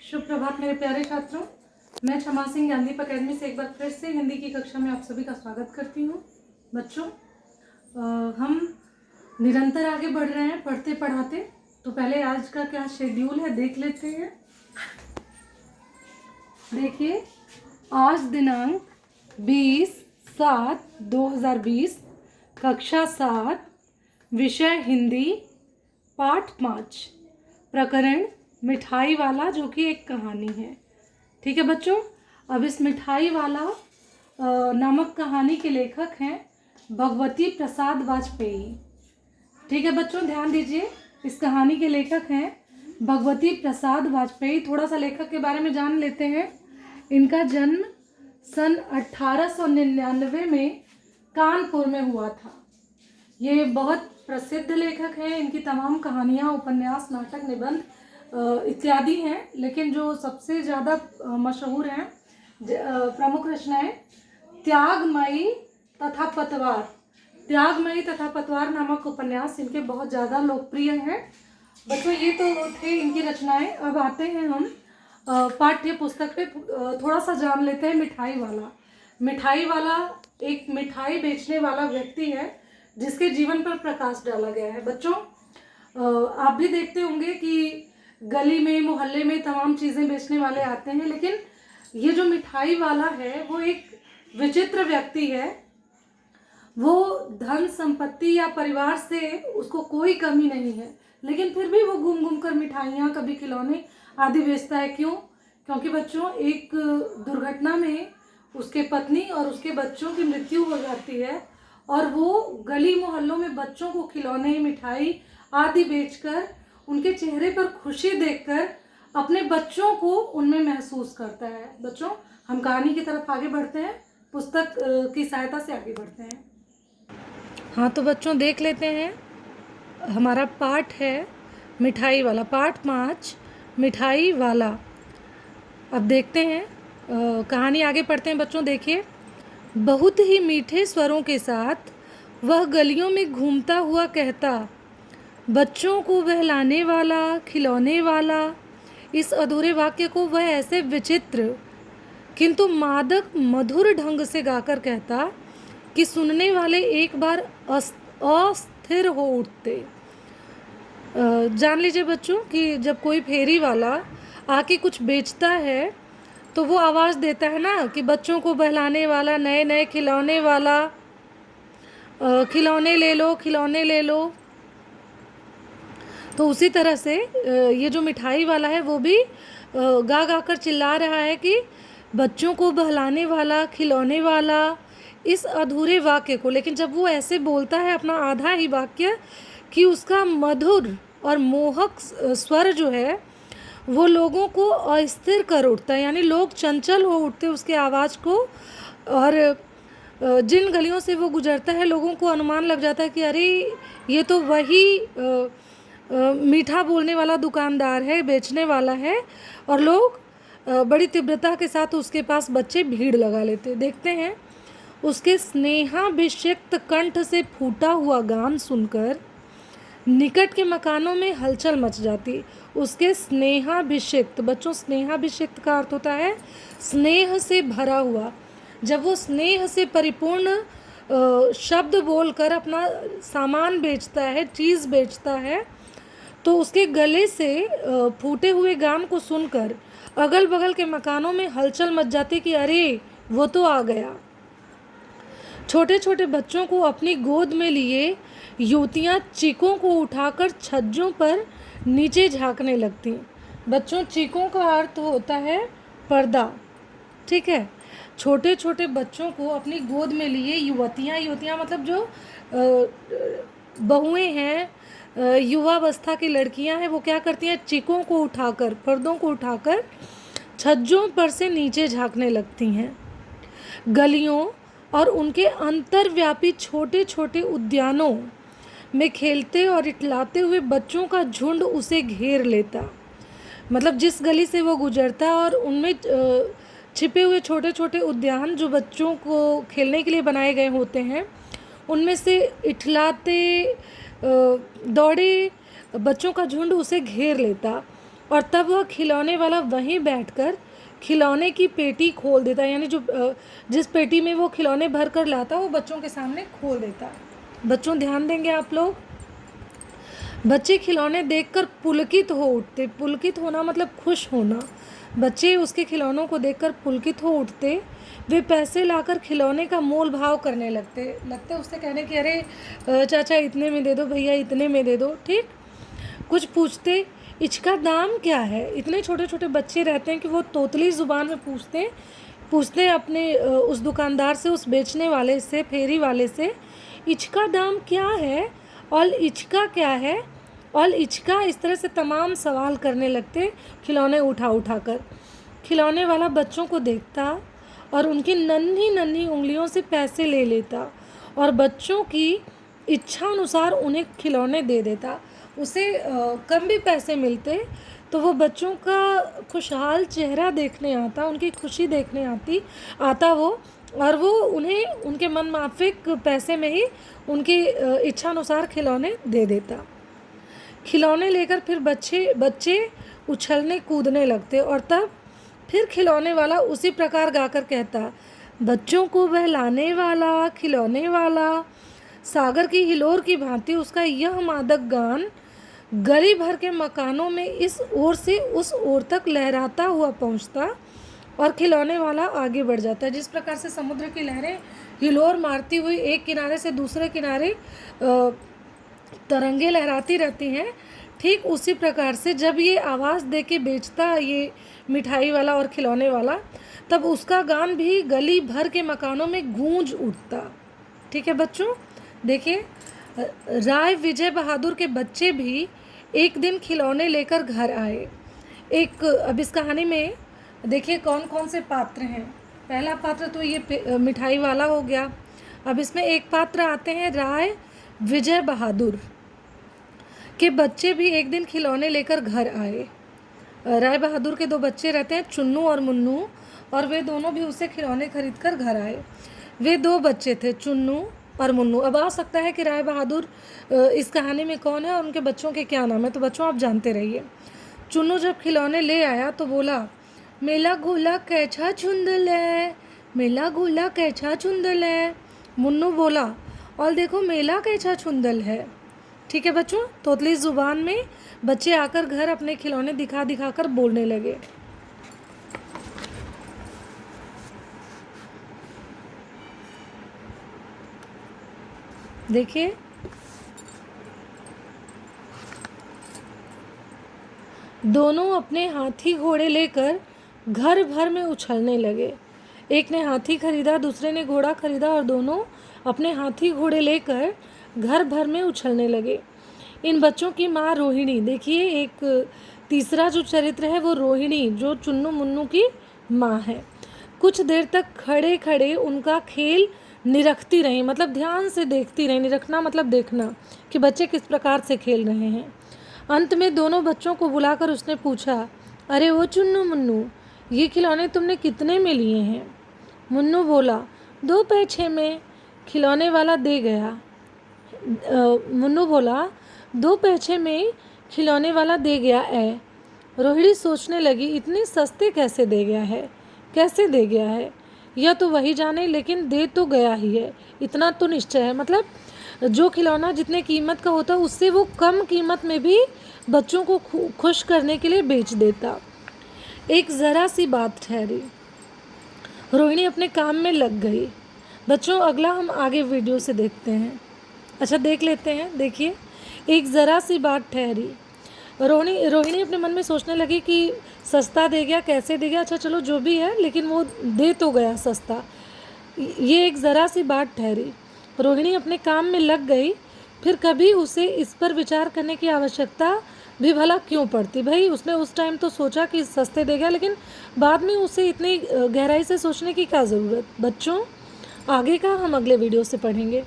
शुभ प्रभात मेरे प्यारे छात्रों। मैं क्षमा सिंह ज्ञानदीप अकेडमी से एक बार फिर से हिंदी की कक्षा में आप सभी का स्वागत करती हूँ। बच्चों, हम निरंतर आगे बढ़ रहे हैं पढ़ते पढ़ाते। तो पहले आज का क्या शेड्यूल है देख लेते हैं। देखिए, आज दिनांक 20/7/2020, कक्षा 7, विषय हिंदी, पाठ 5, प्रकरण मिठाई वाला, जो कि एक कहानी है। ठीक है बच्चों, अब इस मिठाई वाला नामक कहानी के लेखक हैं भगवती प्रसाद वाजपेयी। ठीक है बच्चों, ध्यान दीजिए, इस कहानी के लेखक हैं भगवती प्रसाद वाजपेयी। थोड़ा सा लेखक के बारे में जान लेते हैं। इनका जन्म सन 1899 में कानपुर में हुआ था। ये बहुत प्रसिद्ध लेखक हैं। इनकी तमाम कहानियाँ, उपन्यास, नाटक, निबंध इत्यादि हैं, लेकिन जो सबसे ज़्यादा मशहूर हैं, प्रमुख रचनाएं त्यागमयी तथा पतवार। त्यागमयी तथा पतवार नामक उपन्यास इनके बहुत ज़्यादा लोकप्रिय हैं। बच्चों, ये तो थे इनकी रचनाएं। अब आते हैं हम पाठ्य पुस्तक पे। थोड़ा सा जान लेते हैं मिठाई वाला। मिठाई वाला एक मिठाई बेचने वाला व्यक्ति है जिसके जीवन पर प्रकाश डाला गया है। बच्चों, आप भी देखते होंगे कि गली में, मोहल्ले में तमाम चीज़ें बेचने वाले आते हैं, लेकिन ये जो मिठाई वाला है वो एक विचित्र व्यक्ति है। वो धन संपत्ति या परिवार से उसको कोई कमी नहीं है, लेकिन फिर भी वो घूम घूम कर मिठाइयाँ, कभी खिलौने आदि बेचता है। क्यों? क्योंकि बच्चों, एक दुर्घटना में उसके पत्नी और उसके बच्चों की मृत्यु हो जाती है और वो गली मोहल्लों में बच्चों को खिलौने, मिठाई आदि बेचकर उनके चेहरे पर खुशी देखकर अपने बच्चों को उनमें महसूस करता है। बच्चों, हम कहानी की तरफ आगे बढ़ते हैं, पुस्तक की सहायता से आगे बढ़ते हैं। हाँ तो बच्चों, देख लेते हैं। हमारा पाठ है मिठाई वाला, पाठ 5, मिठाई वाला। अब देखते हैं, कहानी आगे पढ़ते हैं। बच्चों देखिए, बहुत ही मीठे स्वरों के साथ वह गलियों में घूमता हुआ कहता, बच्चों को बहलाने वाला, खिलौने वाला। इस अधूरे वाक्य को वह ऐसे विचित्र किंतु मादक मधुर ढंग से गाकर कहता कि सुनने वाले एक बार अस्थिर हो उठते। जान लीजिए बच्चों कि जब कोई फेरी वाला आके कुछ बेचता है तो वो आवाज़ देता है ना कि बच्चों को बहलाने वाला, नए नए खिलौने वाला, खिलौने ले लो, खिलौने ले लो। तो उसी तरह से ये जो मिठाई वाला है वो भी गा गा कर चिल्ला रहा है कि बच्चों को बहलाने वाला, खिलौने वाला, इस अधूरे वाक्य को। लेकिन जब वो ऐसे बोलता है अपना आधा ही वाक्य, कि उसका मधुर और मोहक स्वर जो है वो लोगों को अस्थिर कर उठता है, यानी लोग चंचल हो उठते उसके आवाज़ को। और जिन गलियों से वो गुजरता है लोगों को अनुमान लग जाता है कि अरे ये तो वही मीठा बोलने वाला दुकानदार है, बेचने वाला है। और लोग बड़ी तीव्रता के साथ उसके पास बच्चे भीड़ लगा लेते। देखते हैं, उसके स्नेहाभिषिक्त कंठ से फूटा हुआ गान सुनकर निकट के मकानों में हलचल मच जाती। उसके स्नेहाभिषिक्त, बच्चों स्नेहाभिषिक्त का अर्थ होता है स्नेह से भरा हुआ। जब वो स्नेह से परिपूर्ण शब्द बोलकर अपना सामान बेचता है, चीज़ बेचता है, तो उसके गले से फूटे हुए गान को सुनकर अगल बगल के मकानों में हलचल मच जाती कि अरे वो तो आ गया। छोटे छोटे बच्चों को अपनी गोद में लिए युवतियाँ चीकों को उठाकर छज्जों पर नीचे झांकने लगती। बच्चों, चीकों का अर्थ होता है पर्दा। ठीक है, छोटे छोटे बच्चों को अपनी गोद में लिए युवतियाँ मतलब जो बहुएं हैं, युवावस्था की लड़कियां हैं, वो क्या करती हैं, चीकों को उठाकर, पर्दों को उठाकर छज्जों पर से नीचे झांकने लगती हैं। गलियों और उनके अंतर्व्यापी छोटे छोटे उद्यानों में खेलते और इटलाते हुए बच्चों का झुंड उसे घेर लेता। मतलब जिस गली से वो गुजरता और उनमें छिपे हुए छोटे छोटे उद्यान जो बच्चों को खेलने के लिए बनाए गए होते हैं, उनमें से इठलाते दौड़े बच्चों का झुंड उसे घेर लेता और तब वह खिलौने वाला वहीं बैठकर खिलौने की पेटी खोल देता, यानी जो जिस पेटी में वो खिलौने भर कर लाता वो बच्चों के सामने खोल देता। बच्चों ध्यान देंगे आप लोग। बच्चे खिलौने देखकर पुलकित हो उठते। पुलकित होना मतलब खुश होना। बच्चे उसके खिलौनों को देखकर पुलकित हो उठते। वे पैसे लाकर खिलौने का मोल भाव करने लगते उससे कहने कि अरे चाचा इतने में दे दो, भैया इतने में दे दो। ठीक, कुछ पूछते इसका दाम क्या है। इतने छोटे छोटे बच्चे रहते हैं कि वो तोतली ज़ुबान में पूछते अपने उस दुकानदार से, उस बेचने वाले से, फेरी वाले से, इसका दाम क्या है और इसका क्या है और इसका, इस तरह से तमाम सवाल करने लगते खिलौने उठा कर। खिलौने वाला बच्चों को देखता और उनकी नन्ही नन्ही उंगलियों से पैसे ले लेता और बच्चों की इच्छा अनुसार उन्हें खिलौने दे देता। उसे कम भी पैसे मिलते तो वो बच्चों का खुशहाल चेहरा देखने आता, उनकी खुशी देखने आता वो, और वो उन्हें उनके मन माफिक पैसे में ही उनकी इच्छा अनुसार खिलौने दे देता। खिलौने लेकर फिर बच्चे उछलने कूदने लगते और तब फिर खिलौने वाला उसी प्रकार गाकर कहता, बच्चों को बहलाने वाला खिलौने वाला। सागर की हिलोर की भांति उसका यह मादक गान गली भर के मकानों में इस ओर से उस ओर तक लहराता हुआ पहुंचता और खिलौने वाला आगे बढ़ जाता है। जिस प्रकार से समुद्र की लहरें हिलोर मारती हुई एक किनारे से दूसरे किनारे तरंगे लहराती रहती हैं, ठीक उसी प्रकार से जब ये आवाज़ दे के बेचता ये मिठाई वाला और खिलौने वाला, तब उसका गान भी गली भर के मकानों में गूंज उठता। ठीक है बच्चों, देखिए राय विजय बहादुर के बच्चे भी एक दिन खिलौने लेकर घर आए। अब इस कहानी में देखिए कौन कौन से पात्र हैं। पहला पात्र तो ये मिठाई वाला हो गया। अब इसमें एक पात्र आते हैं राय विजय बहादुर के बच्चे भी एक दिन खिलौने लेकर घर आए। राय बहादुर के 2 बच्चे रहते हैं, चुन्नू और मुन्नू, और वे दोनों भी उससे खिलौने खरीद कर घर आए। वे 2 बच्चे थे, चुन्नू और मुन्नू। अब आ सकता है कि राय बहादुर इस कहानी में कौन है और उनके बच्चों के क्या नाम है, तो बच्चों आप जानते रहिए। चुन्नू जब खिलौने ले आया तो बोला, मेला घोला कैछा छुंदल है, मेला घोला कैछा छुंदल है। मुन्नू बोला, और देखो मेला कैछा छुंदल है। ठीक है बच्चों, तोतली ज़ुबान में बच्चे आकर घर अपने खिलौने दिखा कर बोलने लगे। देखिए दोनों अपने हाथी घोड़े लेकर घर भर में उछलने लगे। एक ने हाथी खरीदा, दूसरे ने घोड़ा खरीदा और दोनों अपने हाथी घोड़े लेकर घर भर में उछलने लगे। इन बच्चों की माँ रोहिणी, देखिए एक तीसरा जो चरित्र है वो रोहिणी, जो चुन्नू मुन्नू की माँ है, कुछ देर तक खड़े खड़े उनका खेल निरखती रही, मतलब ध्यान से देखती रही। निरखना मतलब देखना कि बच्चे किस प्रकार से खेल रहे हैं। अंत में दोनों बच्चों को बुलाकर उसने पूछा, अरे वो चुन्नू मुन्नू, ये खिलौने तुमने कितने में लिए हैं? मुन्नू बोला, 2 पैसे में। खिलौने वाला दे गया। मुन्नू बोला, 2 पैसे में खिलौने वाला दे गया है। रोहिणी सोचने लगी, इतने सस्ते कैसे दे गया है, यह तो वही जाने, लेकिन दे तो गया ही है, इतना तो निश्चय है। मतलब जो खिलौना जितने कीमत का होता उससे वो कम कीमत में भी बच्चों को खुश करने के लिए बेच देता। एक ज़रा सी बात ठहरी, रोहिणी अपने काम में लग गई। बच्चों अगला हम आगे वीडियो से देखते हैं। अच्छा देख लेते हैं। देखिए, एक ज़रा सी बात ठहरी, रोहिणी अपने मन में सोचने लगी कि सस्ता दे गया, कैसे दे गया, अच्छा चलो जो भी है, लेकिन वो दे तो गया सस्ता। ये एक ज़रा सी बात ठहरी। रोहिणी अपने काम में लग गई, फिर कभी उसे इस पर विचार करने की आवश्यकता भी भला क्यों पड़ती। भाई उसने उस टाइम तो सोचा कि सस्ते दे गया, लेकिन बाद में उसे इतनी गहराई से सोचने की क्या ज़रूरत। बच्चों आगे का हम अगले वीडियो से पढ़ेंगे।